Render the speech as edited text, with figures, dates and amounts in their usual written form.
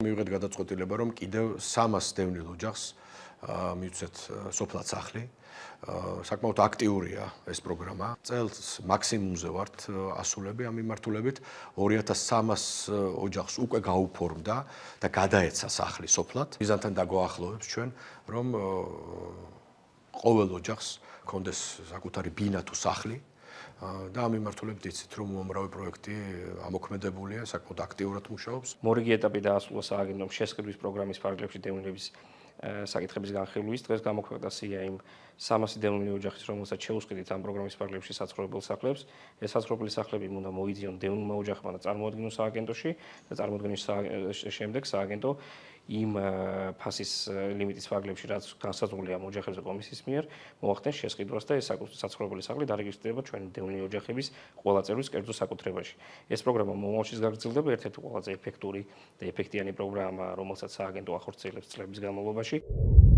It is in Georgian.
მივიღეთ გადაწყვეტილება, რომ კიდევ 300 დევნილ ოჯახს მივცეთ სოფლად სახლი. საკმაოდ აქტიურია ეს პროგრამა. წელს მაქსიმუმზე ვართ ასულები ამ მიმართულებით. 2300 ოჯახს უკვე გაუფორმდა და გადაეცა სახლი სოფლად. მიზანთან დაგვაახლოვებს ჩვენ, რომ ყოველ ოჯახს ჰქონდეს საკუთარი ბინა თუ სახლი. და ამ მიმართულებით იცით, რომ უამრავი პროექტი ამოქმედებულია, საკმაოდ აქტიურად მუშაობს. მორიგი ეტაპი დაასრულა სააგენტომ შესყიდვის პროგრამის ფარგლებში დევნილების საკითხების განხილვის. დღეს გამოქვეყნდა სია იმ 300 დევნილი ოჯახის, რომელსაც შეუსყიდით ამ პროგრამის ფარგლებში საცხოვრებელ სახლებს. ეს საცხოვრებელი სახლები უნდა მოიძიონ დევნილმა ოჯახმა და წარმოადგინონ სააგენტოში და წარმოადგენის შემდეგ სააგენტო იმ ფასის ლიმიტის ფარგლებში, რაც განსაზღვრულია ამ ოჯახებზე კომისიის მიერ, მოახდენს შესყიდვას და ეს საცხოვრებელი სახლი დარეგისტრირდება ჩვენი დევნილი ოჯახების ყველა წევრის კერძო საკუთრებაში. ეს პროგრამა მომავალშიც გაგრძელდება, ერთ-ერთი ყველაზე ეფექტური და ეფექტიანი პროგრამა, რომელსაც სააგენტო ახორციელებს წლების განმავლობაში.